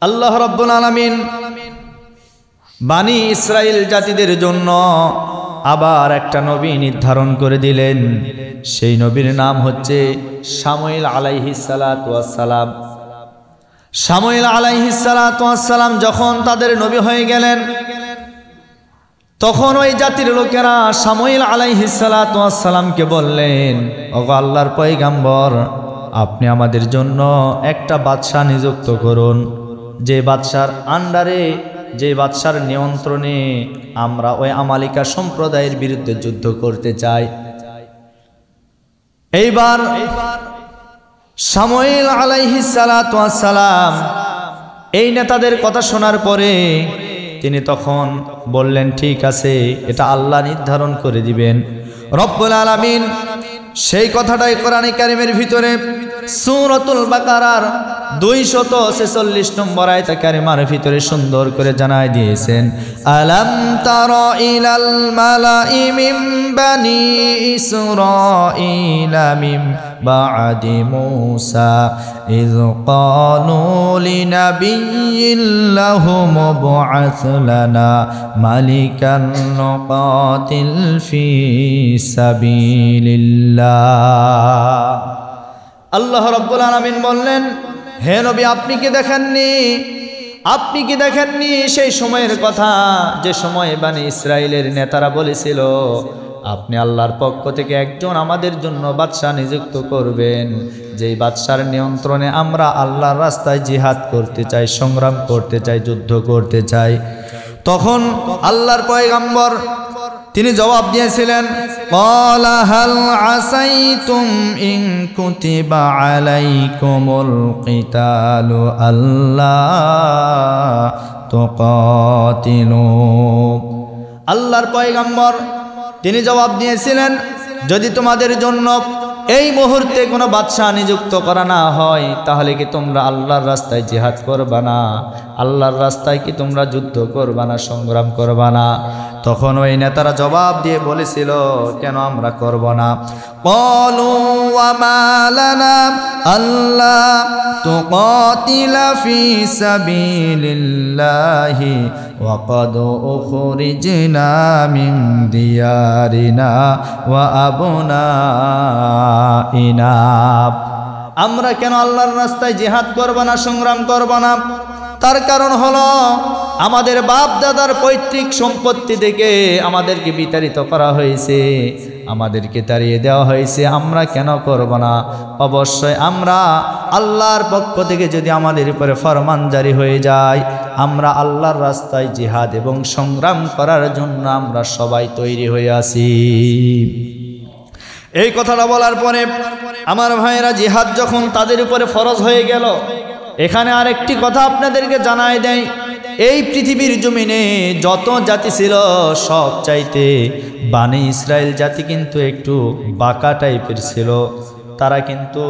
আল্লাহ রাব্বুল আলামিন বানি ইসরাইল জাতিদের জন্য আবার একটা নবী নির্ধারণ করে দিলেন। সেই নবীর নাম হচ্ছে শামুয়েল আলাইহিস সালাতু ওয়াস সালাম। শামুয়েল আলাইহিস সালাতু ওয়াস সালাম যখন তাদের নবী হয়ে গেলেন, তখন ওই জাতির লোকেরা শামুয়েল আলাইহিস সালাতু ওয়াস সালামকে বললেন, ওগো আল্লাহর পয়গম্বর, আপনি আমাদের জন্য একটা বাদশা নিযুক্ত করুন, যে বাদশার আন্ডারে, যে বাদশার নিয়ন্ত্রণে আমরা ওই আমালিকা সম্প্রদায়ের বিরুদ্ধে যুদ্ধ করতে চাই। এইবার শামুয়েল আলাইহিস সালাতু ওয়াস সালাম এই নেতাদের কথা শোনার পরে তিনি তখন বললেন, ঠিক আছে, এটা আল্লাহ নির্ধারণ করে দিবেন। রব্বুল আলামিন সেই কথাটাই কোরআনে কারীমের ভিতরে সূরাতুল বাকারার 246 নম্বর আয়াত কারিমার ভিতরে সুন্দর করে জানায় দিয়েছেন, আলাম তারা ইলাল মালাই মিন বানি ইসরাঈলা মিন বা'দি মূসা ইয ক্বালু লিনাবিয়্যিন লাহুম বু'আথ লানা মালিকান নুকাতিল ফি সাবিলিল্লাহ। আল্লাহ রাব্বুল আলামিন বললেন, হে নবী, আপনি কি দেখেননি সেই সময়ের কথা, যে সময়ে বানি ইসরাইলের নেতারা বলেছিল, আপনি আল্লাহর পক্ষ থেকে একজন আমাদের জন্য বাদশা নিযুক্ত করবেন, যেই বাদশার নিয়ন্ত্রণে আমরা আল্লাহর রাস্তায় জিহাদ করতে চাই, সংগ্রাম করতে চাই, যুদ্ধ করতে চাই। তখন আল্লাহর পয়গম্বর তিনি জবাব দিয়েছিলেন, ক্বালা হাল আসাইতুম ইন কুতিবা আলাইকুমুল কিতালু আল্লা তুকাতিলু। আল্লাহর পয়গম্বর তিনি জবাব দিয়েছিলেন, যদি তোমাদের জন্য এই মুহূর্তে কোনো বাদশা নিযুক্ত করা না হয়, তাহলে কি তোমরা আল্লাহর রাস্তায় জিহাদ করবা না? আল্লাহর রাস্তায় কি তোমরা যুদ্ধ করবা না, সংগ্রাম করবা না? তখন ওই নেতারা জবাব দিয়ে বলেছিল, কেন আমরা করব না? ক্বালু ওয়া মা লানা আল্লা তুকাতিলা ফি সাবিলিল্লাহি ওয়া ক্বাদ উখরিজনা মিন দিয়ারিনা ওয়া আবনাইনা। আমরা কেন আল্লাহর রাস্তায় জিহাদ করব না, সংগ্রাম করব না? তার কারণ হলো, আমাদের বাপ দাদার পৈতৃক সম্পত্তি থেকে আমাদেরকে বিতাড়িত করা হয়েছে, আমাদেরকে তাড়িয়ে দেওয়া হয়েছে। আমরা কেন করব না? অবশ্যই আমরা আল্লাহর পক্ষ থেকে যদি আমাদের উপরে ফরমান জারি হয়ে যায়, আমরা আল্লাহর রাস্তায় জিহাদ এবং সংগ্রাম করার জন্য আমরা সবাই তৈরি হয়ে আছি। এই কথাটা বলার পরে আমার ভাইয়েরা, জিহাদ যখন তাদের উপরে ফরজ হয়ে গেল, এখানে আরেকটি কথা আপনাদেরকে জানাই দেয়, এই পৃথিবীর জমিনে যত জাতি ছিল, সব চাইতে বানি ইসরাইল জাতি কিন্তু একটু বাঁকা টাইপের ছিল। তারা কিন্তু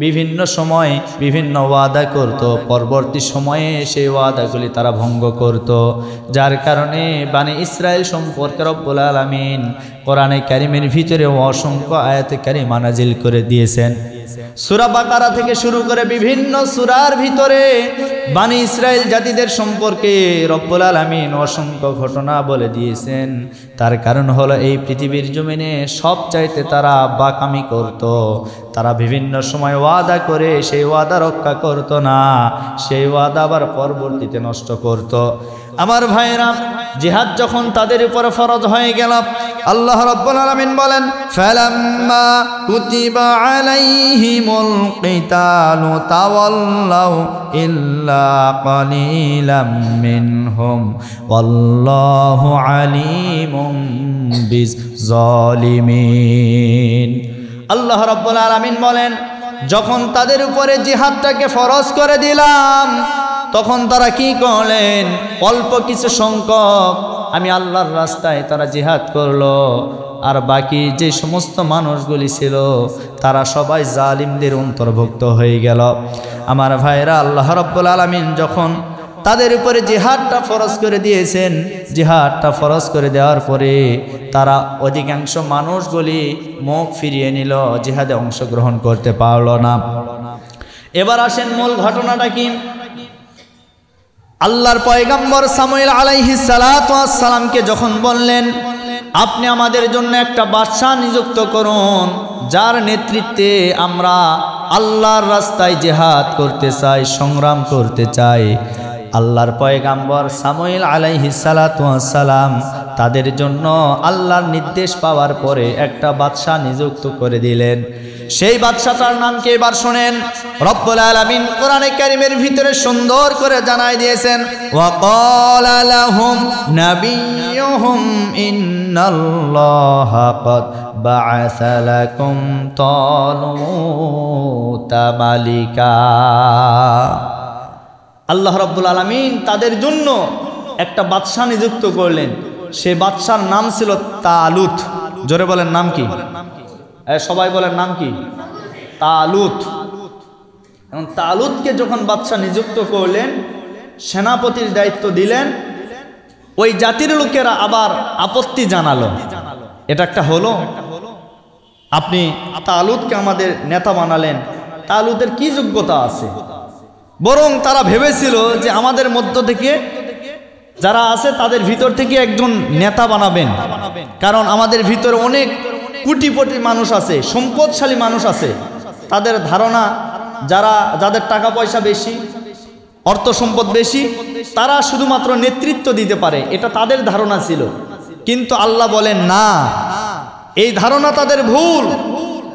বিভিন্ন সময় বিভিন্ন ওয়াদা করত, পরবর্তী সময়ে সেই ওয়াদাগুলি তারা ভঙ্গ করত, যার কারণে বানি ইসরাইল সম্পর্কে রব্বুল আলামিন কোরআনে কারীমের ভিতরে অসংখ্য আয়াতে কারিমা নাজিল করে দিয়েছেন। সূরা বাকারা থেকে শুরু করে বিভিন্ন সূরার ভিতরে বানি ইসরাইল জাতিদের সম্পর্কে রব্বুল আলামিন অসংখ্য ঘটনা বলে দিয়েছেন। তার কারণ হলো, এই পৃথিবীর জমিনে সব চাইতে তারা বাকামি করত, তারা বিভিন্ন সময় ওয়াদা করে সেই ওয়াদা রক্ষা করত না, সেই ওয়াদা আবার পরবর্তীতে নষ্ট করত। আমার ভাইরা, জিহাদ যখন তাদের উপর ফরজ হয়ে গেল, আল্লাহ রাব্বুল আলামিন বলেন, ফালাম্মা কুতিবা আলাইহিমুল কিতালু তাওয়াল্লাউ ইল্লা কালিলাম মিনহুম ওয়াল্লাহু আলিমুম বিজ-জালিমিন। আল্লাহ রাব্বুল আলামিন বলেন, যখন তাদের উপরে জিহাদটাকে ফরজ করে দিলাম, তখন তারা কি করলেন? অল্প কিছু সংখ্যক আমি আল্লাহর রাস্তায় তারা জিহাদ করলো, আর বাকি যে সমস্ত মানুষগুলি ছিল তারা সবাই জালিমদের অন্তর্ভুক্ত হয়ে গেল। আমার ভাইরা, আল্লাহ রাব্বুল আলামিন যখন তাদের উপরে জিহাদটা ফরজ করে দিয়েছেন, জিহাদটা ফরজ করে দেওয়ার পরে তারা অধিকাংশ মানুষগুলি মুখ ফিরিয়ে নিল, জিহাদে অংশগ্রহণ করতে পারল না। এবার আসেন মূল ঘটনাটা কি। আল্লাহর পয়গম্বর সামুয়েল আলাইহিস সালাতু ওয়াস সালামকে যখন বললেন আপনি আমাদের জন্য একটা বাদশা নিযুক্ত করুন যার নেতৃত্বে আমরা আল্লাহর রাস্তায় জিহাদ করতে চাই, সংগ্রাম করতে চাই। আল্লাহর পয়গম্বর সামুয়েল আলাইহিস সালাতু ওয়াস সালাম তাদের জন্য আল্লাহর নির্দেশ পাওয়ার পরে একটা বাদশা নিযুক্ত করে দিলেন। সেই বাদশাটার নাম কি এবার শুনেন। রব্বুল আলামিন কোরআনে কারীমের ভিতরে সুন্দর করে জানাই দিয়েছেন, ওয়া ক্বালা লাহুম নাবিয়্যুহুম ইন্নাল্লাহা ক্বাদ বা'আসা লাকুম তালুতা মালিকা। আল্লাহ রব্বুল আলামিন তাদের জন্য একটা বাদশা নিযুক্ত করলেন। সেই বাদশার নাম ছিল তালুত। জোরে বলেন নাম কি? সবাই বলেন নাম কি? তালুত। এবং তালুতকে যখন বাদশা নিযুক্ত করলেন, সেনাপতির দায়িত্ব দিলেন, ওই জাতির লোকেরা আবার আপত্তি জানালো। এটা একটা হলো, আপনি তালুতকে আমাদের নেতা বানালেন, তালুতের কি যোগ্যতা আছে? বরং তারা ভেবেছিল যে আমাদের মধ্য থেকে যারা আছে তাদের ভিতর থেকে একজন নেতা বানাবেন, কারণ আমাদের ভিতরে অনেক কোটিপতি মানুষ আছে, সম্পদশালী মানুষ আছে। তাদের ধারণা যাদের টাকা পয়সা বেশি, অর্থ সম্পদ বেশি, তারা শুধুমাত্র নেতৃত্ব দিতে পারে, এটা তাদের ধারণা ছিল। কিন্তু আল্লাহ বলেন না, এই ধারণা তাদের ভুল।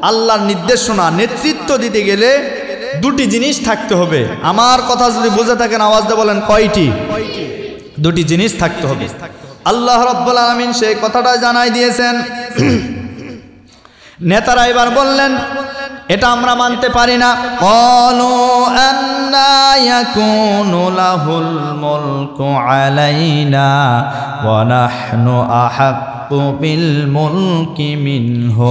আল্লাহর নির্দেশনা, নেতৃত্ব দিতে গেলে দুটি জিনিস থাকতে হবে। আমার কথা যদি বুঝে থাকেন আওয়াজ দিয়ে বলেন কয়টি? দুটি জিনিস থাকতে হবে। আল্লাহ রাব্বুল আলামিন সেই কথাটা জানাই দিয়েছেন। নেতারা এবার বললেন এটা আমরা মানতে পারি না। ক্বালু আন্না ইয়াকুনু লাহুল মুলকু আলাইনা ওয়া নাহনু আহাক্কু বিল মুলকি মিনহু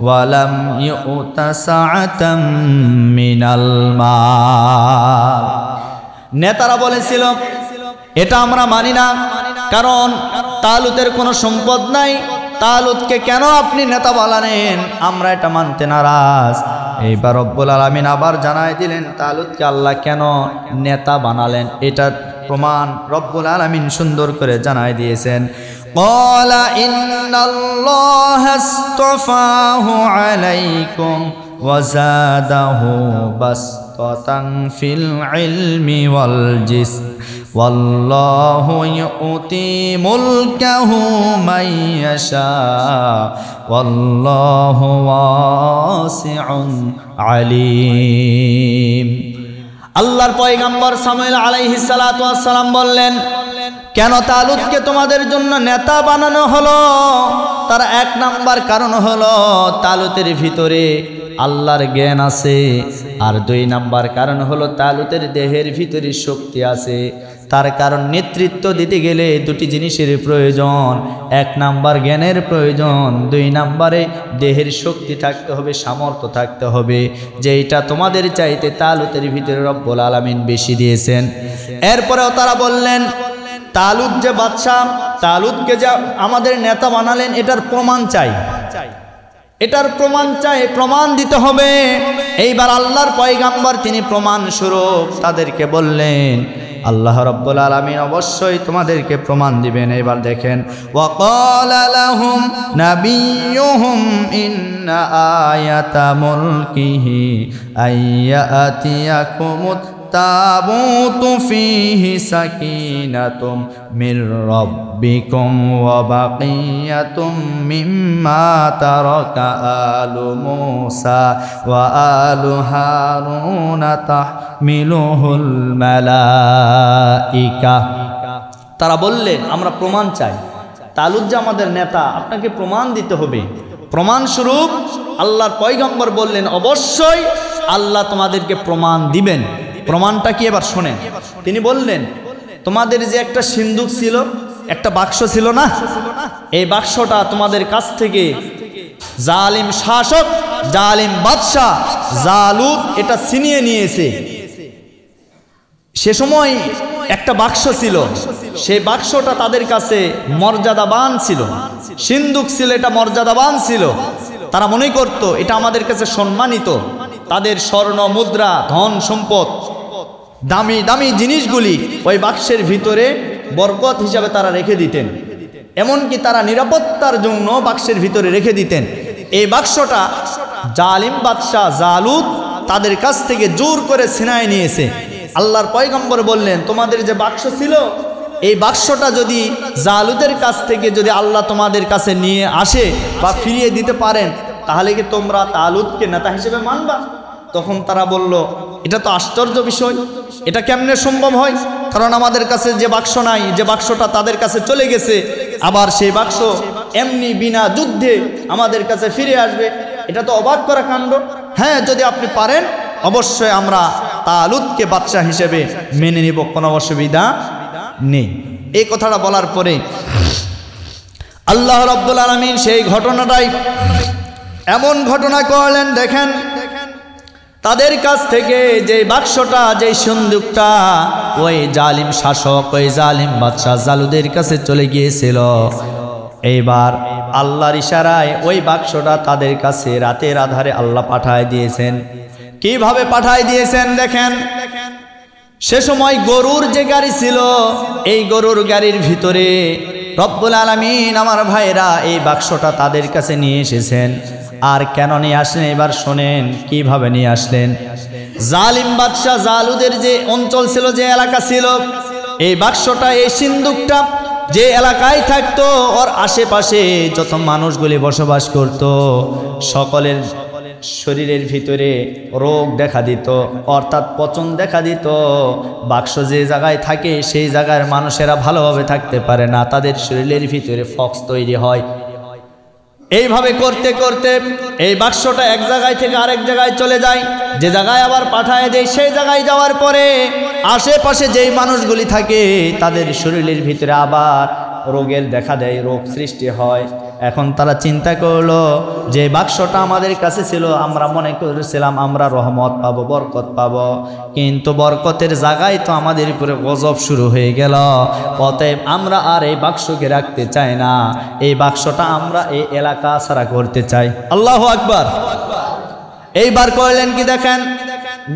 ওয়া লাম ইউতা সাআতাম মিনাল মাল। নেতারা বলেছিল এটা আমরা মানি না, কারণ তালুতের কোনো সম্পদ নাই, তালুতকে কেন আপনি নেতা বানালেন, আমরা এটা মানতে নারাজ। এইবার রব্বুল আলামিন আবার জানাই দিলেন তালুতকে আল্লাহ কেন নেতা বানালেন, এটার প্রমাণ রব্বুল আলামিন সুন্দর করে জানাই দিয়েছেন। ক্বালা ইন্নাল্লাহা আসতাফাহু আলাইকুম ওয়া যাদাহু বাসতাতান ফিল ইলমি ওয়াল জিসম ওয়াল্লাহু ইউতি মুলকাহু মান ইয়াশা ওয়াল্লাহু ওয়াসিউন আলীম। আল্লাহর পয়গম্বর সামুয়েল আলাইহিস সালাতু ওয়াস সালাম বললেন কেন তালুতকে তোমাদের জন্য নেতা বানানো হলো? তার এক নাম্বার কারণ হলো তালুতের ভিতরে আল্লাহর জ্ঞান আছে, আর দুই নাম্বার কারণ হলো তালুতের দেহের ভিতরে শক্তি আছে। তার কারণ নেতৃত্ব দিতে গেলে দুটি জিনিসের প্রয়োজন, এক নাম্বার জ্ঞানের প্রয়োজন, দুই নাম্বারে দেহের শক্তি থাকতে হবে, সামর্থ্য থাকতে হবে, যেটা তোমাদের চাইতে তালুতের ভিতরে রব্বুল আলামিন বেশি দিয়েছেন। এরপরেও তারা বললেন তালুত যে বাদশা, তালুতকে যে আমাদের নেতা বানালেন এটার প্রমাণ চাই, এটার প্রমাণ চাই, প্রমাণ দিতে হবে। এইবার আল্লাহর পয়গম্বর তিনি প্রমাণ স্বরূপ তাদেরকে বললেন আল্লাহ রাব্বুল আলামিন অবশ্যই তোমাদেরকে প্রমাণ দিবেন। এবার দেখেন, ওয়া ক্বালা লাহুম নাবিয়্যুহুম ইন্না আয়াতা মুলকিহি আইয়াতিয়াকুমুত তাবুতু ফিহি সাকিনাতুম মির রাব্বিকুম ওয়া বাকিয়াতুম মিম্মা তারাকা আলু মূসা ওয়া আলু হারুনা তাহমিলুহুল মালাইকা। তারা বললেন আমরা প্রমাণ চাই, তালুত যে আমাদের নেতা, আপনাকে প্রমাণ দিতে হবে। প্রমাণ স্বরূপ আল্লাহর পয়গম্বর বললেন অবশ্যই আল্লাহ তোমাদেরকে প্রমাণ দিবেন। প্রমাণটা কি এবার শোনেন। তিনি বললেন তোমাদের যে একটা সিন্দুক ছিল, একটা বাক্স ছিল না, এই বাক্সটা তোমাদের কাছ থেকে জালিম শাসক, জালিম বাদশা জালুত এটা ছিনিয়ে নিয়েছে। সে সময় একটা বাক্স ছিল, সেই বাক্সটা তাদের কাছে মর্যাদাবান ছিল, সিন্দুক ছিল, এটা মর্যাদাবান ছিল। তারা মনে করতো এটা আমাদের কাছে সম্মানিত, তাদের স্বর্ণ মুদ্রা ধন সম্পদ দামি দামি জিনিসগুলি ওই বাক্সের ভিতরে বরকত হিসাবে তারা রেখে দিতেন, এমনকি তারা নিরাপত্তার জন্য বাক্সের ভিতরে রেখে দিতেন। এই বাক্সটা জালিম বাদশাহ জালুত তাদের কাছ থেকে জোর করে ছিনায় নিয়েছে। আল্লাহর পয়গম্বর বললেন, তোমাদের যে বাক্স ছিল এই বাক্সটা যদি জালুতের কাছ থেকে যদি আল্লাহ তোমাদের কাছে নিয়ে আসে বা ফিরিয়ে দিতে পারেন, তাহলে কি তোমরা তালুতকে নেতা হিসেবে মানবা? তখন তারা বলল, এটা তো আশ্চর্য বিষয়, এটা কেমনে সম্ভব হয়? কারণ আমাদের কাছে যে বাক্স নাই, যে বাক্সটা তাদের কাছে চলে গেছে, আবার সেই বাক্স এমনি বিনা যুদ্ধে আমাদের কাছে ফিরে আসবে, এটা তো অবাক করা কাণ্ড। হ্যাঁ, যদি আপনি পারেন অবশ্যই আমরা তালুতকে বাদশা হিসেবে মেনে নিব, কোনো অসুবিধা নেই। এই কথাটা বলার পরে আল্লাহ রাব্বুল আলামিন সেই ঘটনাটাই এমন ঘটনা করলেন, দেখেন তাদের কাছ থেকে যে বাক্সটা, যে সিন্দুকটা ওই জালিম শাসক, ওই জালিম বাদশা জালুদের কাছে চলে গিয়েছিল, এইবার আল্লাহর ইশারায় ওই বাক্সটা তাদের কাছে রাতের আধারে আল্লাহ পাঠায় দিয়েছেন। কিভাবে পাঠায় দিয়েছেন দেখেন, সে সময় গরুর যে গাড়ি ছিল, এই গরুর গাড়ির ভিতরে রব্বুল আলামিন আমার ভাইরা এই বাক্সটা তাদের কাছে নিয়ে এসেছেন। আর কেন নিয়ে আসলেন এবার শোনেন, কিভাবে নিয়ে আসলেন। জালিম বাদশাহ জালুদের যে অঞ্চল ছিল, যে এলাকা ছিল, এই বাক্সটা, এই সিন্দুকটা যে এলাকায় থাকতো, ওর আশেপাশে যত মানুষগুলি বসবাস করত, সকলের শরীরের ভিতরে রোগ দেখা দিত, অর্থাৎ পচন দেখা দিত। বাক্স যে জায়গায় থাকে সেই জায়গার মানুষেরা ভালোভাবে থাকতে পারে না, তাদের শরীরের ভিতরে ফক্স তৈরি হয়। এইভাবে করতে করতে এই বাক্সটা এক জায়গায় থেকে আরেক জায়গায় চলে যায়, যে জায়গায় আবার পাঠায় দেয়, সেই জায়গায় যাওয়ার পরে আশেপাশে যেই মানুষগুলি থাকে তাদের শরীরের ভিতরে আবার রোগের দেখা দেয়, রোগ সৃষ্টি হয়। এখন তারা চিন্তা করলো যে বাক্সটা আমাদের কাছে ছিল, আমরা মনে করেছিলাম আমরা রহমত পাবো, বরকত পাবো, কিন্তু বরকতের জায়গায় তো আমাদের উপরে গজব শুরু হয়ে গেল। অতএব আমরা আর এই বাক্সকে রাখতে চাই না, এই বাক্সটা আমরা এই এলাকা ছাড়া করতে চাই। আল্লাহু আকবার। এইবার করলেন কি দেখেন,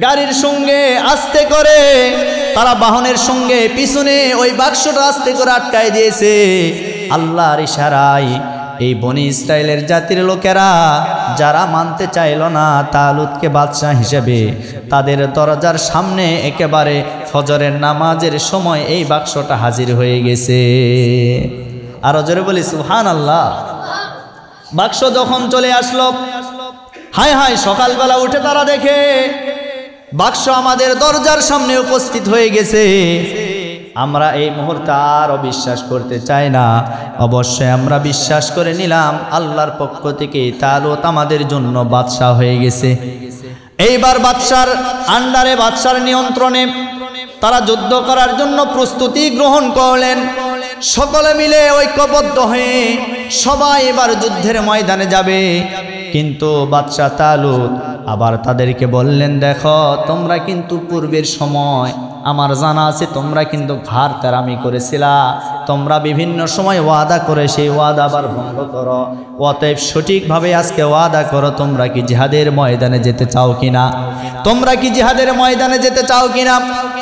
গাড়ির সঙ্গে আস্তে করে তারা বাহনের সঙ্গে পিছনে ওই বাক্সটা আস্তে করে আটকায় দিয়েছে। আল্লাহর ইশারায় এই বনি ইসরায়েলের জাতির লোকেরা যারা মানতে চাইল না তালুতকে বাদশা হিসেবে, তাদের দরজার সামনে একেবারে ফজরের নামাজের সময় এই বাক্সটা হাজির হয়ে গেছে। আরো জোরে বলি সুবহানাল্লাহ। বাক্স যখন চলে আসলো, হায় হায়, সকালবেলা উঠে তারা দেখে বাক্স আমাদের দরজার সামনে উপস্থিত হয়ে গেছে। আমরা এই মুহূর্তে আর অবিশ্বাস করতে চাই না, অবশ্যই আমরা বিশ্বাস করে নিলাম আল্লাহর পক্ষ থেকে তালুত আমাদের জন্য বাদশা হয়ে গেছে। এইবার বাদশার আন্ডারে, বাদশার নিয়ন্ত্রণে তারা যুদ্ধ করার জন্য প্রস্তুতি গ্রহণ করলেন। সকলে মিলে ঐক্যবদ্ধ হয়ে সবাই এবার যুদ্ধের ময়দানে যাবে। কিন্তু বাদশা তালুত আবার তাদেরকে বললেন, দেখো তোমরা কিন্তু পূর্বের সময় আমার জানা আছে তোমরা কিন্তু ঘাড় তেরামি করেছিলা, তোমরা বিভিন্ন সময় ওয়াদা করে সেই ওয়াদা আবার ভঙ্গ করো। অতএব সঠিকভাবে আজকে ওয়াদা করো, তোমরা কি জিহাদের ময়দানে যেতে চাও কিনা? তোমরা কি জিহাদের ময়দানে যেতে চাও কিনা?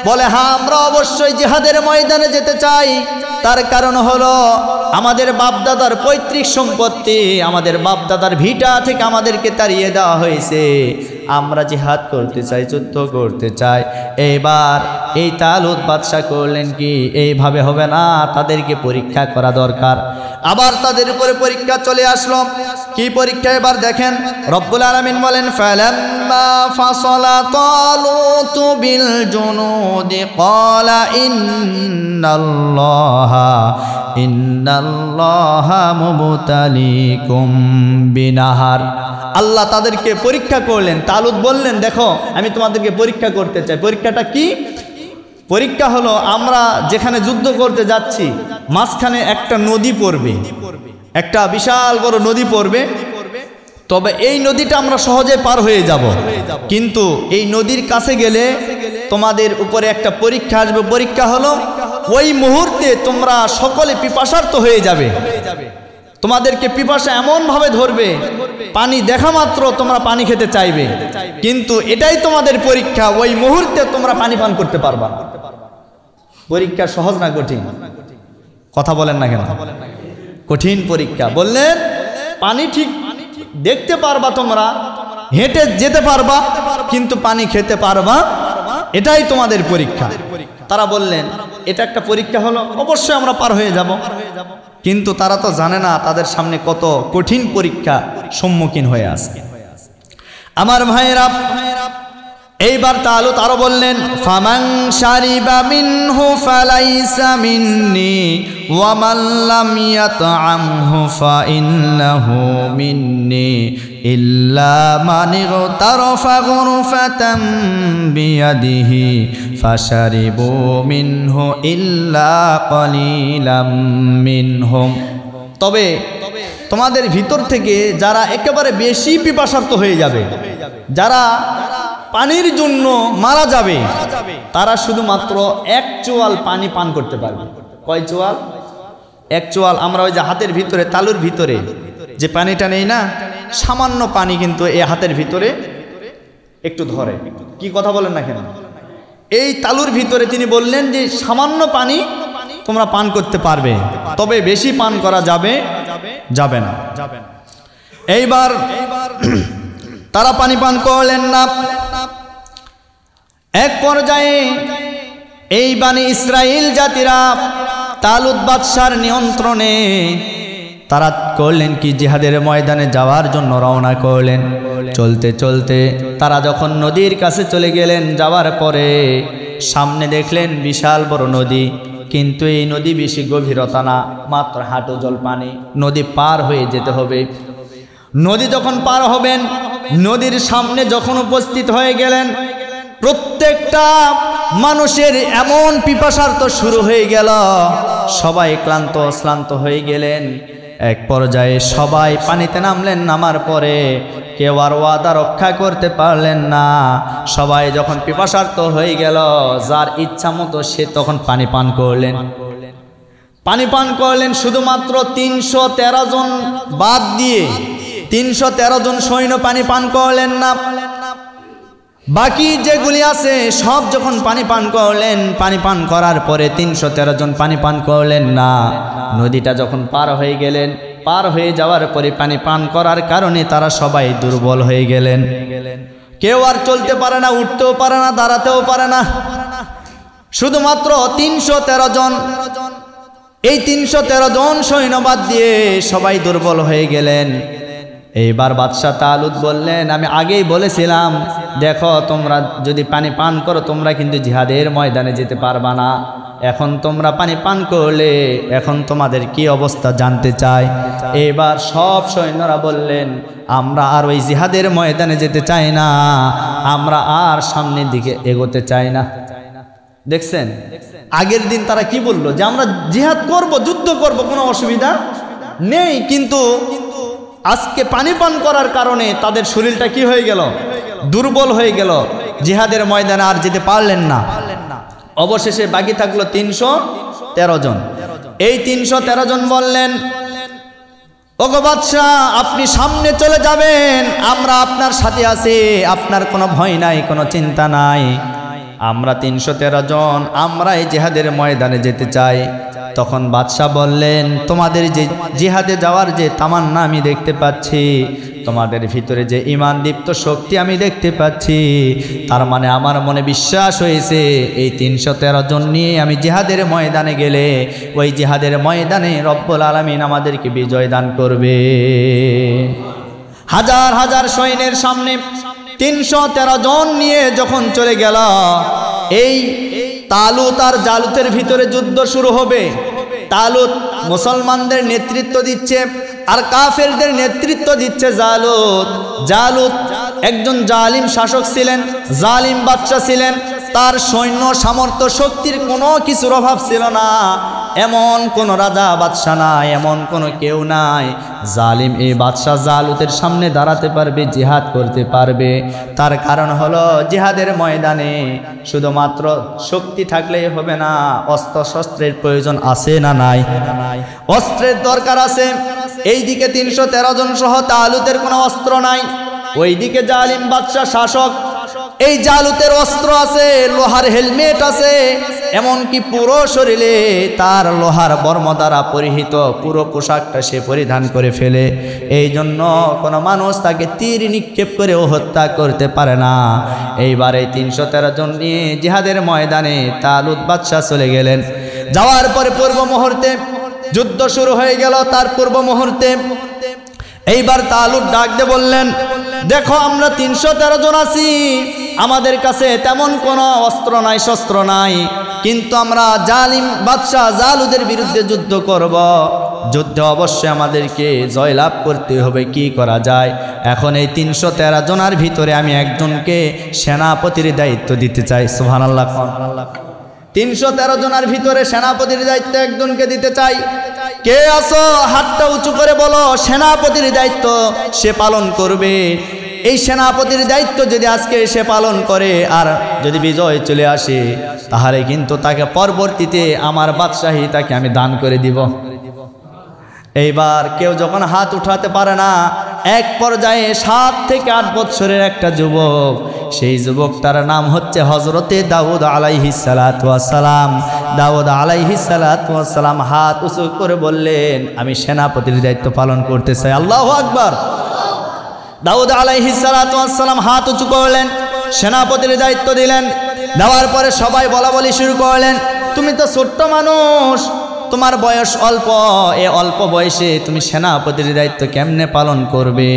বলে, হ্যাঁ আমরা অবশ্যই জিহাদের ময়দানে যেতে চাই। তার কারণ হলো আমাদের বাপদাদার পৈতৃক সম্পত্তি, আমাদের বাপদাদার ভিটা থেকে আমাদেরকে তাড়িয়ে দেওয়া হয়েছে, আমরা জিহাদ করতে চাই, যুদ্ধ করতে চাই। এইবার এই তালুত বাদশা করলেন কি, এইভাবে হবে না, তাদেরকে পরীক্ষা করা দরকার। আবার তাদের উপরে পরীক্ষা চলে আসলো। কি পরীক্ষা এবার দেখেন, রব্বুল আলামিন বলেন, ফালাম্মা ফাসালা তালুতু বিল জুনুদি ক্বালা ইন্নাল্লাহা মুবতালিকুম বিনাহার। আল্লাহ তাদেরকে পরীক্ষা করলেন। তালুত বললেন, দেখো আমি তোমাদেরকে পরীক্ষা করতে চাই। পরীক্ষাটা কি? পরীক্ষা হলো আমরা যেখানে যুদ্ধ করতে যাচ্ছি মাঝখানে একটা নদী পড়বে, একটা বিশাল বড় নদী পড়বে। তবে এই নদীটা আমরা সহজে পার হয়ে যাব, কিন্তু এই নদীর কাছে গেলে তোমাদের উপরে একটা পরীক্ষা আসবে। পরীক্ষা হলো ওই মুহূর্তে তোমরা সকলে পিপাসার্ত হয়ে যাবে। তোমাদেরকে পিপাসা এমনভাবে ধরবে, পানি দেখা মাত্র তোমরা পানি খেতে চাইবে, কিন্তু এটাই তোমাদের পরীক্ষা, ওই মুহূর্তে তোমরা পানি পান করতে পারবা না। পরীক্ষা সহজ না কঠিন? কথা বলেন না কেন? কঠিন পরীক্ষা। বললেন পানি ঠিক দেখতে পারবা, তোমরা হেঁটে যেতে পারবা, কিন্তু পানি খেতে পারবা, এটাই তোমাদের পরীক্ষা। তারা বললেন এটা একটা পরীক্ষা হলো, অবশ্যই আমরা পার হয়ে যাব। কিন্তু তারা তো জানে না তাদের সামনে কত কঠিন পরীক্ষা সম্মুখীন হয়ে আছে। আমার ভাইয়েরা, এইবার তালুত আরো বললেন ফামান শারিবা মিনহু ফালাইসা মিন্নি ওয়া মান লাম ইয়াতআমহু ফাইন্নাহু মিন্নি ইল্লা মান ইগতারাফা গুরফাতাম বিয়াদিহি ফাশারিবু মিনহু ইল্লা কালিলাম মিনহুম। তবে তোমাদের ভিতর থেকে যারা একেবারে বেশি পিপাসার্ত হয়ে যাবে, যারা পানির জন্য মারা যাবে, তারা শুধুমাত্র এক চোয়াল পানি পান করতে পারবে। কয় চোয়াল? এক চোয়াল। আমরা ওই যে হাতের ভিতরে, তালুর ভিতরে যে পানিটা নেই না, সামান্য পানি কিন্তু এই হাতের ভিতরে একটু ধরে। কি কথা বলেন না কেন? এই তালুর ভিতরে তিনি বললেন যে সামান্য পানি তোমরা পান করতে পারবে, তবে বেশি পান করা যাবে না। এইবার তারা পানি পান করলেন না। এক পর্যায়ে এই বানি ইসরাইল জাতিরা তালুত বাদশার নিয়ন্ত্রণে তারা করলেন কি, জিহাদের ময়দানে যাওয়ার জন্য রওনা করলেন। চলতে চলতে তারা যখন নদীর কাছে চলে গেলেন, যাওয়ার পরে সামনে দেখলেন বিশাল বড় নদী, কিন্তু এই নদী বেশি গভীরতা না, মাত্র হাঁটু জল পানি। নদী পার হয়ে যেতে হবে। নদী যখন পার হবেন, নদীর সামনে যখন উপস্থিত হয়ে গেলেন, প্রত্যেকটা মানুষের এমন পিপাসার্ত শুরু হয়ে গেল, সবাই শ্রান্ত হয়ে গেলেন। এক পর্যায়ে সবাই পানিতে নামলেন। নামার পরে কেউ আর ওয়াদা রক্ষা করতে পারলেন না। সবাই যখন পিপাসার্ত হয়ে গেল, যার ইচ্ছা মতো সে তখন পানি পান করলেন। পানি পান করলেন শুধুমাত্র 313 জন বাদ দিয়ে 313 জন সৈন্য পানি পান করলেন না। বাকি যেগুলি আছে সব যখন পানি পান করলেন, পানি পান করার পরে 313 জন পানি পান করলেন না। নদীটা যখন পার হয়ে গেলেন, পার হয়ে যাওয়ার পরে পানি পান করার কারণে তারা সবাই দুর্বল হয়ে গেলেন। কেউ আর চলতে পারে না, উঠতেও পারে না, দাঁড়াতেও পারে না। শুধুমাত্র 313 জন, এই 313 জন সৈন্য বাদ দিয়ে সবাই দুর্বল হয়ে গেলেন। এইবার বাদশাহ তালুত বললেন, আমি আগেই বলেছিলাম, দেখো তোমরা যদি পানি পান করো তোমরা কিন্তু জিহাদের ময়দানে যেতে পারবা না। এখন তোমরা পানি পান করলে এখন তোমাদের কি অবস্থা জানতে চাই। এবার সব সৈন্যরা বললেন, আমরা আর ওই জিহাদের ময়দানে যেতে চাই না, আমরা আর সামনের দিকে এগোতে চাই না। দেখছেন আগের দিন তারা কি বললো, যে আমরা জিহাদ করব, যুদ্ধ করব, কোনো অসুবিধা নেই, কিন্তু আজকে পানি পান করার কারণে তাদের শরীরটা কি হয়ে গেল, দুর্বল হয়ে গেল, জিহাদের ময়দানে আর যেতে পারলেন না। অবশেষে বাকি থাকলো 313 জন। এই 313 জন বললেন, ওগো বাদশাহ, আপনি সামনে চলে যাবেন, আমরা আপনার সাথে আছি, আপনার কোনো ভয় নাই, কোনো চিন্তা নাই। আমরা 313 জন, আমরা এই জিহাদের ময়দানে যেতে চাই। তখন বাদশাহ বললেন, তোমাদের যে জিহাদে যাওয়ার যে তামান্না আমি দেখতে পাচ্ছি, তোমাদের ভিতরে যে ঈমান দীপ্ত শক্তি আমি দেখতে পাচ্ছি, তার মানে আমার মনে বিশ্বাস হয়েছে এই 313 জন নিয়ে আমি জিহাদের ময়দানে গেলে ওই জিহাদের ময়দানে রব্বুল আলামিন আমাদেরকে বিজয় দান করবে। হাজার হাজার সৈন্যের সামনে 313 জন নিয়ে যখন চলে গেল, এই তালুত আর জালুতের ভিতরে যুদ্ধ শুরু হবে। তালুত মুসলমানদের নেতৃত্ব দিচ্ছে আর কাফেরদের নেতৃত্ব দিচ্ছে জালুত। জালুত একজন জালিম শাসক ছিলেন, জালিম বাদশা ছিলেন। তার সৈন্য সামর্থ্য শক্তির কোনো কিছুর অভাব ছিল না। এমন কোন রাজা বাদশা নাই, এমন কোন কেউ নাই জালিম এই বাদশা জালুতের সামনে দাঁড়াতে পারবে, জিহাদ করতে পারবে। তার কারণ হলো জিহাদের ময়দানে শুধুমাত্র শক্তি থাকলেই হবে না, অস্ত্র শস্ত্রের প্রয়োজন আছে না নাই? অস্ত্রের দরকার আছে। এইদিকে 313 জন সহ তালুতের কোনো অস্ত্র নাই, ওইদিকে জালিম বাদশা শাসক। এই জালুতের অস্ত্র আছে, লোহার হেলমেট আছে, এমনকি পুরো শরীরে তার লোহার বর্ম দ্বারা পরিহিত পুরো পোশাকটা সে পরিধান করে ফেলে। এই জন্য কোনো মানুষ তাকে তীর নিক্ষেপ করেও হত্যা করতে পারে না। এইবারে 313 জন নিয়ে জিহাদের ময়দানে তালুত বাদশা চলে গেলেন। যাওয়ার পরে পূর্ব মুহূর্তে যুদ্ধ শুরু হয়ে গেল। তার পূর্ব মুহূর্তে এইবার তালুত ডাক দিয়ে বললেন, দেখো আমরা 313 জন আছি, আমাদের কাছে তেমন কোনো অস্ত্র নাই, শস্ত্র নাই, কিন্তু আমরা জালিম বাদশা জালুদের বিরুদ্ধে যুদ্ধ করব। যুদ্ধে অবশ্যই আমাদেরকে জয়লাভ করতে হবে। কি করা যায়? এখন এই 313 জনের ভিতরে আমি একজনকে সেনাপতির দায়িত্ব দিতে চাই। সুবহানাল্লাহ। 313 জনের ভিতরে সেনাপতির দায়িত্ব একজনকে দিতে চাই। কে আসো? হাতটা উঁচু করে বলো, সেনাপতির দায়িত্ব সে পালন করবে। এই সেনাপতির দায়িত্ব যদি আজকে সে পালন করে আর যদি বিজয় চলে আসে, তাহলে কিন্তু তাকে পরবর্তীতে আমার বাদশাহী তাকে আমি দান করে দিব। এইবার কেউ যখন হাত উঠাতে পারে না, এক পর্যায়ে 7 থেকে 8 বছরের একটা যুবক, সেই যুবকটার নাম হচ্ছে হযরতে দাউদ আলাইহিস সালাতু ওয়াস সালাম। দাউদ আলাইহিস সালাতু ওয়াস সালাম হাত উঁচু করে বললেন, আমি সেনাপতির দায়িত্ব পালন করতে চাই। আল্লাহু আকবার। দাউদ আলাইহিস সালাতু ওয়াস সালাম হাত উঁচু করলেন, সেনাপতির দায়িত্ব দিলেন। দেওয়ার পরে সবাই বলা বলি শুরু করলেন, তুমি তো ছোট্ট মানুষ, তোমার বয়স অল্প, এ অল্প বয়সে তুমি সেনাপতির দায়িত্ব কেমনে পালন করবে?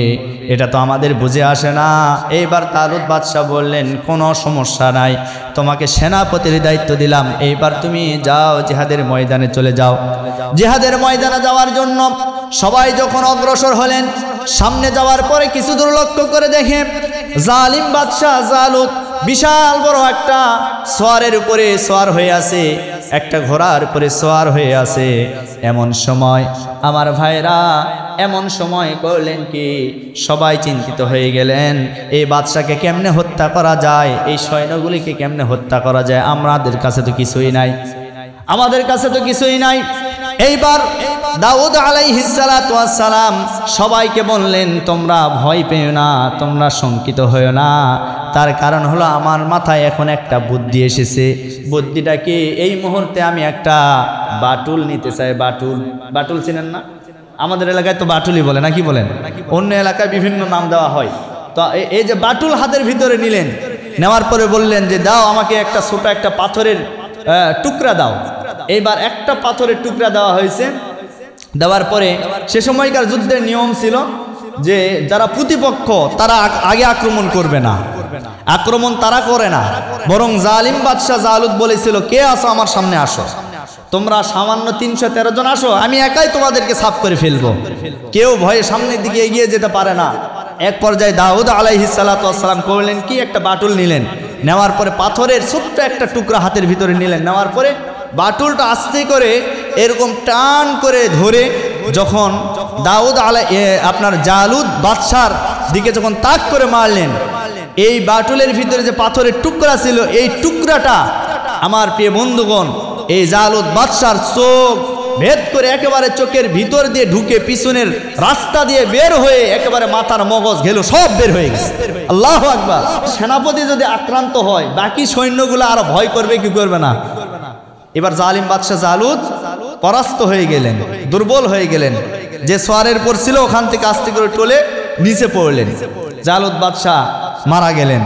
এটা তো আমাদের বুঝে আসে না। এইবার তালুত বাদশা বললেন, কোনো সমস্যা নাই, তোমাকে সেনাপতির দায়িত্ব দিলাম, এইবার তুমি যাও, জিহাদের ময়দানে চলে যাও। জিহাদের ময়দানে যাওয়ার জন্য সবাই যখন অগ্রসর হলেন, সামনে যাওয়ার পরে কিছু দূর লক্ষ্য করে দেখে জালিম বাদশা জালুত বিশাল বড় একটা সোয়ারের উপরে সোয়ার হয়ে আছে, একটা ঘোড়ার উপরে সোয়ার হয়ে আছে। এমন সময় আমার ভাইরা এমন সময় করলেন কি, সবাই চিন্তিত হয়ে গেলেন, এই বাদশাকে কেমনে হত্যা করা যায়, এই সৈন্যগুলিকে কেমনে হত্যা করা যায়? আমাদের কাছে তো কিছুই নাই, আমাদের কাছে তো কিছুই নাই। এইবার দাউদ আলাইহিস সালাতু ওয়াস সালাম সবাইকে বললেন, তোমরা ভয় পেও না, তোমরা শঙ্কিত হয়েও না। তার কারণ হলো আমার মাথায় এখন একটা বুদ্ধি এসেছে। বুদ্ধিটা কি? এই মুহূর্তে আমি একটা বাটুল নিতে চাই। বাটুল, বাটুল চিনেন না? আমাদের এলাকায় তো বাটুলই বলে, নাকি বলেন? অন্য এলাকায় বিভিন্ন নাম দেওয়া হয়। তো এই যে বাটুল হাতের ভিতরে নিলেন, নেওয়ার পরে বললেন যে দাও আমাকে একটা ছোট একটা পাথরের টুকরা দাও। এইবার একটা পাথরের টুকরা দেওয়া হয়েছে। দেওয়ার পরে সে সময়কার যুদ্ধের নিয়ম ছিল যে যারা প্রতিপক্ষ তারা আগে আক্রমণ করবে না, আক্রমণ তারা করে না, বরং জালিম বাদশা জালুত বলেছিল, কে আসো আমার সামনে আসো, তোমরা সামান্য 313 জন আসো, আমি একাই তোমাদেরকে সাফ করে ফেলবো। কেউ ভয়ে সামনের দিকে এগিয়ে যেতে পারে না। এক পর্যায়ে দাউদ আলাইহিস সালাতু ওয়াস সালাম করলেন কি, একটা বাটুল নিলেন, নেওয়ার পরে পাথরের ছোট্ট একটা টুকরা হাতের ভিতরে নিলেন। নেওয়ার পরে বাটুলটা আস্তে করে এরকম টান করে ধরে যখন দাউদ আপনার জালুত বাদশার দিকে যখন তাক করে মারলেন, এই বাটুলের ভিতরে যে পাথরের টুকরা ছিল, এই টুকরাটা আমার প্রিয় বন্ধুগণ এই জালুত বাদশার চোখ ভেদ করে একেবারে চোখের ভিতর দিয়ে ঢুকে পিছনের রাস্তা দিয়ে বের হয়ে একেবারে মাথার মগজ ঘেলো সব বের হয়ে গেছে। আল্লাহু আকবার। সেনাপতি যদি আক্রান্ত হয়, বাকি সৈন্যগুলো আরো ভয় করবে কি করবে না? এবার জালিম বাদশা জালুত পরাস্ত হয়ে গেলেন, দুর্বল হয়ে গেলেন। যে সোয়ারের পর ছিল ওখান থেকে আস্তে করে টলে নিচে পড়লেন। জালুত বাদশা মারা গেলেন।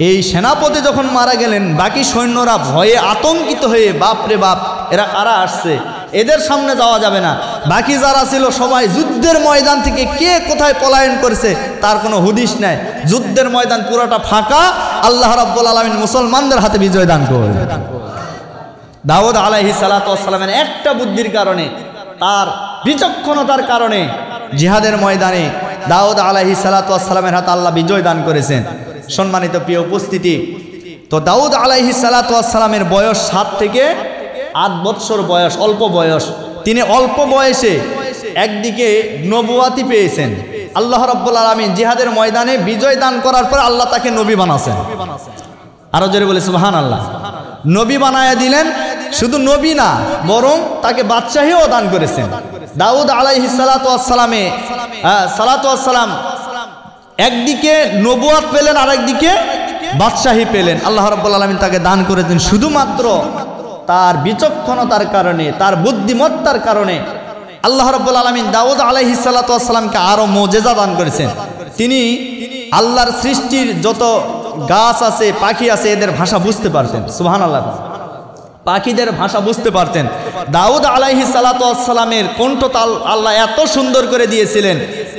এই সেনাপতি যখন মারা গেলেন, বাকি সৈন্যরা ভয়ে আতঙ্কিত হয়ে বাপরে বাপ, এরা কারা আসছে, এদের সামনে যাওয়া যাবে না। বাকি যারা ছিল সবাই যুদ্ধের ময়দান থেকে কে কোথায় পলায়ন করেছে তার কোনো হুদিস নাই। যুদ্ধের ময়দান পুরোটা ফাঁকা। আল্লাহ রাব্বুল আলামিন মুসলমানদের হাতে বিজয় দান করলেন। দাউদ আলাইহিস সালাতু ওয়াস সালামের একটা বুদ্ধির কারণে, তার বিচক্ষণতার কারণে জিহাদের ময়দানে দাউদ আলাইহিস সালাতু ওয়াস সালামের হাতে আল্লাহ বিজয় দান করেছেন। সম্মানিত প্রিয় উপস্থিতি, তো দাউদ আলাইহিস সালাতু ওয়াস সালামের বয়স 7 থেকে 8 বছর বয়স, অল্প বয়স। তিনি অল্প বয়সে একদিকে নবুয়াতি পেয়েছেন। আল্লাহ রাব্বুল আলামিন জিহাদের ময়দানে বিজয় দান করার পর আল্লাহ তাকে নবী বানাছেন। আরো জোরে বলে সুবহানাল্লাহ। নবী বানায়া দিলেন। শুধু নবী না, বরং তাকে বাদশাহীও দান করেছেন। দাউদ আলাইহিস সালাতু ওয়াস সালাম একদিকে নবুয়াত পেলেন, আর একদিকে বাদশাহী পেলেন। আল্লাহ রাব্বুল আলামিন তাকে দান করেছেন শুধুমাত্র তার বিচক্ষণতার কারণে, তার বুদ্ধিমত্তার কারণে। আল্লাহ রাব্বুল আলামিন দাউদ আলাইহিস সালাতু ওয়াস সালামকে আরো মুজিজা দান করেছেন। তিনি আল্লাহর সৃষ্টির যত গাছ আছে, পাখি আছে, এদের ভাষা বুঝতে পারতেন। সুবহানাল্লাহ। পাখিদের ভাষা বুঝতে পারতেন। দাউদ আলাইহিস সালাতু ওয়াস সালামের কণ্ঠতাল আল্লাহ এত সুন্দর করে দিয়েছিলেন,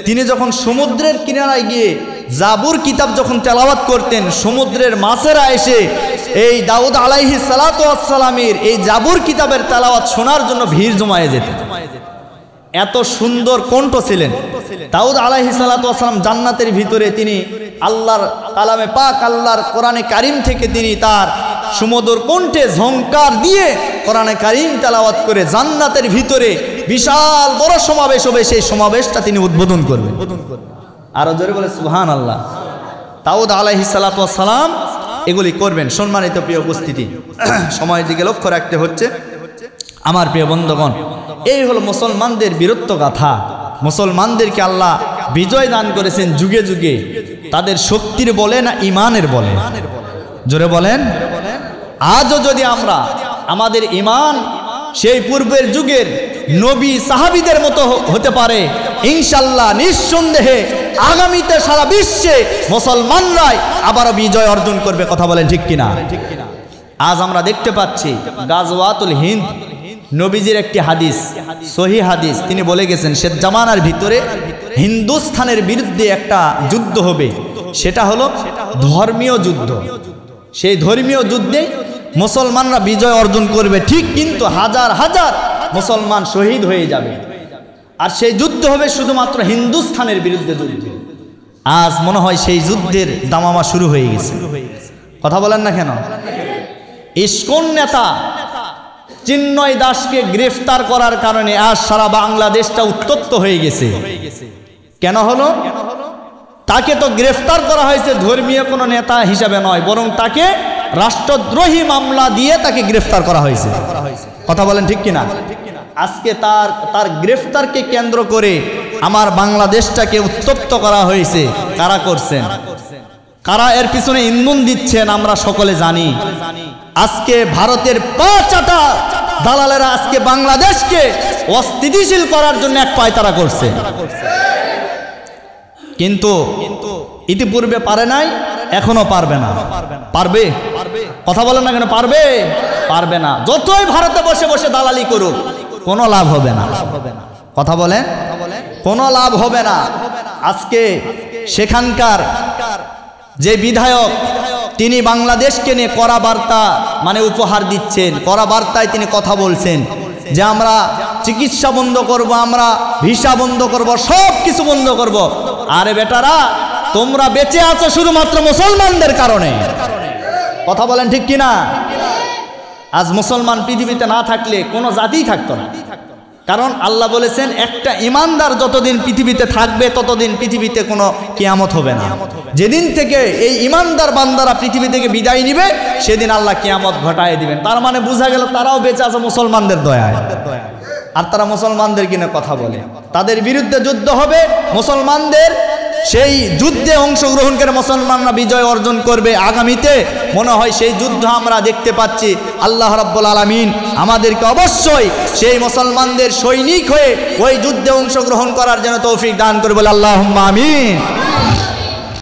তিনি যখন সমুদ্রের কিনারায় গিয়ে জাবুর কিতাব যখন তেলাওয়াত করতেন, সমুদ্রের মাছেরা এসে এই দাউদ আলাইহিস সালাতু ওয়াস সালামের এই জাবুর কিতাবের তেলাওয়াত শোনার জন্য ভিড় জমায়ে যেত। এত সুন্দর কণ্ঠ ছিলেন দাউদ আলাইহিস সালাতু ওয়াস সালাম। জান্নাতের ভিতরে তিনি আল্লাহর কালামে পাক, আল্লাহর কোরআনে কারিম থেকে তিনি তার সুমধুর কণ্ঠে ঝংকার দিয়ে কোরআনে কারিম তেলাওয়াত করে জান্নাতের ভিতরে বিশাল বড় সমাবেশ হবে, সেই সমাবেশটা তিনি উদ্বোধন করবেন। আরো জোরে বলে সুবহানাল্লাহ। দাউদ আলাইহিস সালাতু ওয়াস সালাম এগুলি করবেন। সম্মানিত প্রিয় উপস্থিতি, সময়ের দিকে লক্ষ্য রাখতে হচ্ছে। আমার প্রিয় বন্ধুগণ, এই হলো মুসলমানদের বীরত্ব গাথা। মুসলমানদেরকে আল্লাহ বিজয় দান করেছেন যুগে যুগে, তাদের শক্তির বলে না ইমানের বলে? জোরে বলেন। আজও যদি আমরা আমাদের ইমান সেই পূর্বের যুগের নবী সাহাবীদের মতো হতে পারে, ইনশাআল্লাহ নিঃসন্দেহে আগামীতে সারা বিশ্বে মুসলমানরাই আবারও বিজয় অর্জন করবে। কথা বলেন ঠিক কিনা? আজ আমরা দেখতে পাচ্ছি গাজওয়াতুল হিন্দ, নবীজির একটি হাদিস, সহি হাদিস, তিনি বলে গেছেন শেষ জামানার ভিতরে হিন্দুস্থানের বিরুদ্ধে একটা যুদ্ধ হবে। সেটা হলো ধর্মীয় যুদ্ধ। সেই ধর্মীয় যুদ্ধে মুসলমানরা বিজয় অর্জন করবে ঠিক, কিন্তু হাজার হাজার মুসলমান শহীদ হয়ে যাবে। আর সেই যুদ্ধ হবে শুধুমাত্র হিন্দুস্থানের বিরুদ্ধে যুদ্ধ। আজ মনে হয় সেই যুদ্ধের দামামা শুরু হয়ে গেছে। কথা বলেন না কেন? ইসকন নেতা চিন্ময় দাসকে গ্রেফতার করার কারণে আজ সারা বাংলাদেশটা উত্তপ্ত হয়ে গেছে। কেন হলো? তাকে তো গ্রেফতার করা হয়েছে ধর্মীয় কোনো নেতা হিসাবে নয়, বরং তাকে রাষ্ট্রদ্রোহী মামলা দিয়ে তাকে গ্রেফতার করা হয়েছে। কথা বলেন ঠিক কিনা? আজকে তার গ্রেফতারকে কেন্দ্র করে আমার বাংলাদেশটাকে উত্তপ্ত করা হয়েছে। কারা করছেন? কারা এর পিছনে ইন্ধন দিচ্ছেন আমরা সকলে জানি। আজকে ভারতের পাঁচাটা দালালেরা আজকে বাংলাদেশকে অস্থিতিশীল করার জন্য এক পায়তারা করছে, কিন্তু ইতিপূর্বে পারে নাই, এখনো পারবে না। পারবে? কথা বলেন না কেন? পারবে? পারবে না। যতই ভারতে বসে বসে দালালি করুক, কোনো লাভ হবে না। কথা বলেন, কোনো লাভ হবে না। আজকে সেখানকার যে বিধায়ক, তিনি বাংলাদেশকে নিয়ে কড়া বার্তা মানে উপহার দিচ্ছেন। কড়া বার্তায় তিনি কথা বলছেন যে আমরা চিকিৎসা বন্ধ করব, আমরা ভিসা বন্ধ করব, সব কিছু বন্ধ করব। আরে বেটারা, তোমরা বেঁচে আছো শুধুমাত্র মুসলমানদের কারণে। কথা বলেন ঠিক কিনা? আজ মুসলমান পৃথিবীতে না থাকলে কোনো জাতিই থাকতো না। কারণ আল্লাহ বলেছেন একটা ইমানদার যতদিন পৃথিবীতে থাকবে ততদিন পৃথিবীতে কোনো কিয়ামত হবে না। যেদিন থেকে এই ইমানদার বান্দারা পৃথিবী থেকে বিদায় নিবে, সেদিন আল্লাহ কিয়ামত ঘটায় দিবেন। তার মানে বোঝা গেল তারাও বেঁচে আছে মুসলমানদের দয়ায়। আর তারা মুসলমানদের কিনে কথা বলে, তাদের বিরুদ্ধে যুদ্ধ হবে। মুসলমানদের সেই যুদ্ধে অংশগ্রহণ করে মুসলমানরা বিজয় অর্জন করবে। আগামীতে মনে হয় সেই যুদ্ধ আমরা দেখতে পাচ্ছি। আল্লাহ রাব্বুল আলামিন আমাদেরকে অবশ্যই সেই মুসলমানদের সৈনিক হয়ে ওই যুদ্ধে অংশগ্রহণ করার জন্য তৌফিক দান করে বলে আল্লাহুম্মা আমিন।